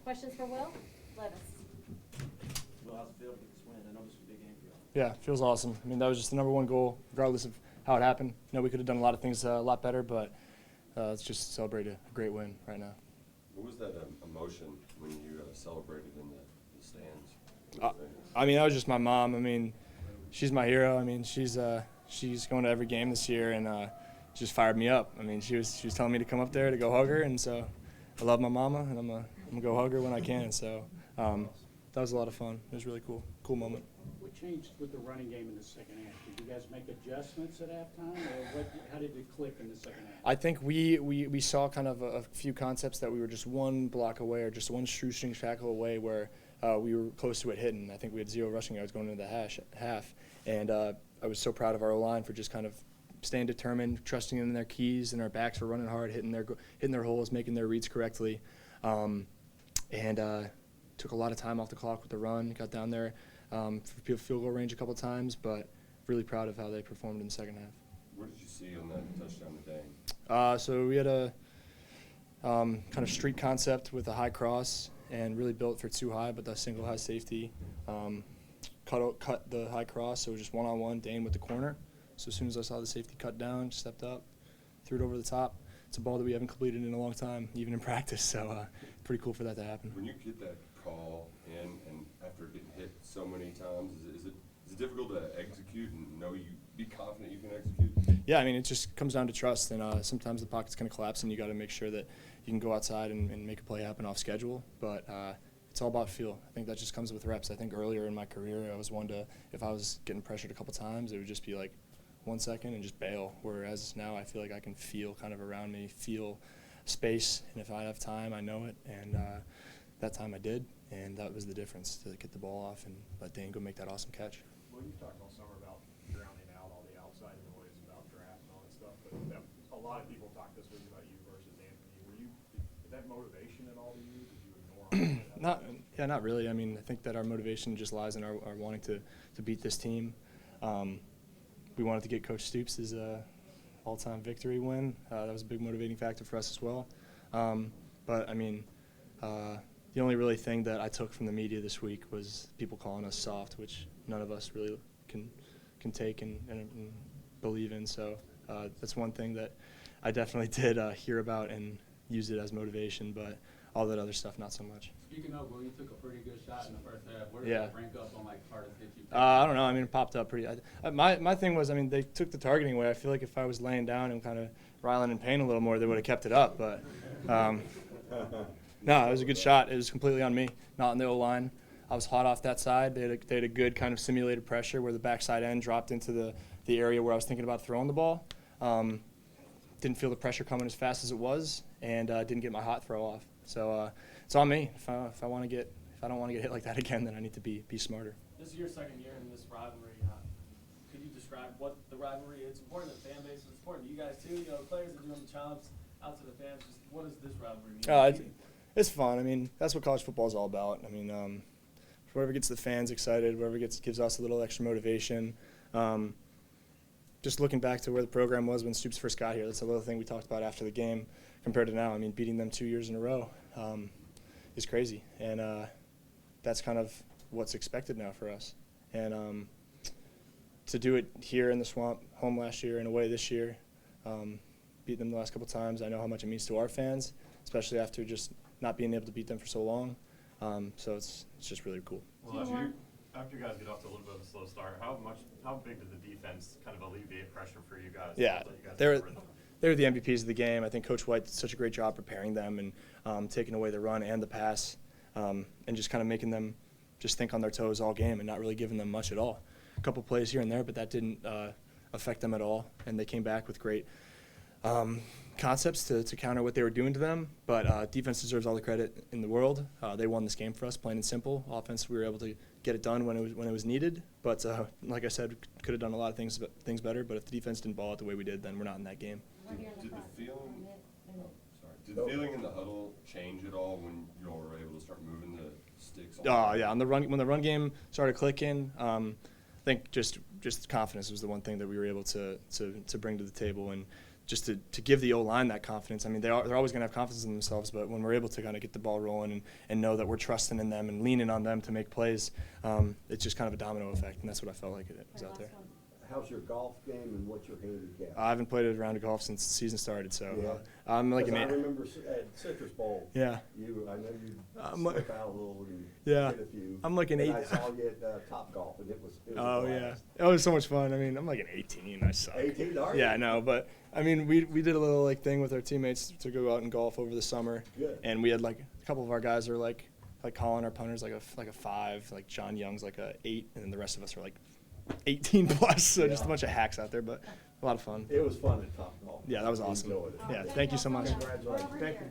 Questions for Will? Levis. Well, how's it feel to get this win? I know this was a big game for you. Yeah, it feels awesome. I mean, that was just the number one goal, regardless of how it happened. You know, we could have done a lot of things a lot better, but let's just celebrate a great win right now. What was that emotion when you celebrated in the stands? I mean, that was just my mom. I mean, she's my hero. I mean, she's going to every game this year, and just fired me up. I mean, she was telling me to come up there to go hug her, and so I love my mama, and I'm gonna go hug her when I can. So that was a lot of fun. It was really cool moment. What changed with the running game in the second half? Did you guys make adjustments at halftime, or how did it click in the second half? I think we saw kind of a few concepts that we were just one block away or just one shoestring tackle away where we were close to it hitting. I think we had 0 rushing yards going into the half, and I was so proud of our O-line for just kind of staying determined, trusting in their keys, and our backs were running hard, hitting their holes, making their reads correctly, and took a lot of time off the clock with the run. Got down there for field goal range a couple times, but really proud of how they performed in the second half. What did you see on that touchdown today? So we had a kind of street concept with a high cross and really built for 2 high, but the single high safety cut the high cross, so it was just one-on-one, Dane with the corner. So as soon as I saw the safety cut down, stepped up, threw it over the top. It's a ball that we haven't completed in a long time, even in practice, so pretty cool for that to happen. When you get that call in and after getting hit so many times, is it difficult to execute and know you be confident you can execute? Yeah, I mean, it just comes down to trust, and sometimes the pocket's going to collapse, and you got to make sure that you can go outside and make a play happen off schedule. But it's all about feel. I think that just comes with reps. I think earlier in my career, I was one to, if I was getting pressured a couple times, it would just be like 1 second and just bail. Whereas now I feel like I can feel kind of around me, feel space, and if I have time, I know it. And that time I did, and that was the difference, to get the ball off and let Dane go make that awesome catch. Well, you've talked all summer about drowning out all the outside noise about draft and all that stuff, but a lot of people talk this week about you versus Anthony. Is that motivation at all to you? Did you ignore all that? Not really. I mean, I think that our motivation just lies in our wanting to beat this team. We wanted to get Coach Stoops' all-time victory win. That was a big motivating factor for us as well. But I mean, the only really thing that I took from the media this week was people calling us soft, which none of us really can take and believe in. So that's one thing that I definitely did hear about and use it as motivation, but all that other stuff, not so much. Speaking of, well, you took a pretty good shot in the first half. Where did Yeah. that rank up on like hardest hit you? I don't know. I mean, it popped up pretty. My thing was, I mean, they took the targeting away. I feel like if I was laying down and kind of riling in pain a little more, they would have kept it up. But no, it was a good shot. It was completely on me, not on the O-line. I was hot off that side. They had a good kind of simulated pressure where the backside end dropped into the area where I was thinking about throwing the ball. Didn't feel the pressure coming as fast as it was, and didn't get my hot throw off. So it's on me. If I don't want to get hit like that again, then I need to be smarter. This is your second year in this rivalry. Could you describe what the rivalry is? It's important to the fan base. It's important to you guys too. You know, players are doing the chomps out to the fans. Just what does this rivalry mean? It's fun. I mean, that's what college football is all about. I mean, whatever gets the fans excited, whatever gives us a little extra motivation. Just looking back to where the program was when Stoops first got here, that's a little thing we talked about after the game compared to now. I mean, beating them 2 years in a row is crazy, and that's kind of what's expected now for us. And to do it here in the Swamp, home last year and away this year, beat them the last couple times, I know how much it means to our fans, especially after just not being able to beat them for so long. So it's just really cool. Well, after you guys get off to a little bit of a slow start, how big did the defense kind of alleviate pressure for you guys? Yeah, they were the MVPs of the game. I think Coach White did such a great job preparing them and taking away the run and the pass, and just kind of making them just think on their toes all game and not really giving them much at all. A couple plays here and there, but that didn't affect them at all, and they came back with great concepts to counter what they were doing to them. But defense deserves all the credit in the world. They won this game for us, plain and simple. Offense, we were able to get it done when it was needed. But like I said, could have done a lot of things better. But if the defense didn't ball out the way we did, then we're not in that game. Did the feeling in the huddle change at all when you all were able to start moving the sticks? Yeah, when the run game started clicking, I think just confidence was the one thing that we were able to bring to the table, and just to give the O-line that confidence. I mean, they're always going to have confidence in themselves, but when we're able to kind of get the ball rolling and know that we're trusting in them and leaning on them to make plays, it's just kind of a domino effect, and that's what I felt like it was out there. How's your golf game and what's your handicap? I haven't played a round of golf since the season started, so Yeah. I'm like 'Cause an I eight. remember at Citrus Bowl. Yeah. I know you I'm like- slip out a little and Yeah. hit a few. I'm like an and eight. I saw you at Top Golf, and it was a Oh yeah, blast. it was so much fun. I mean, I'm like an 18. I suck. 18, are you? Yeah, I know, but I mean, we did a little like thing with our teammates to go out and golf over the summer. Good. And we had like a couple of our guys are like calling our punters like a 5, like John Young's like a 8, and then the rest of us are like 18 plus. So just a Yeah. bunch of hacks out there, but a lot of fun. It was fun at Top Golf. Yeah, that was I awesome. enjoyed it. Yeah, thank you so much. Congratulations. Thank you.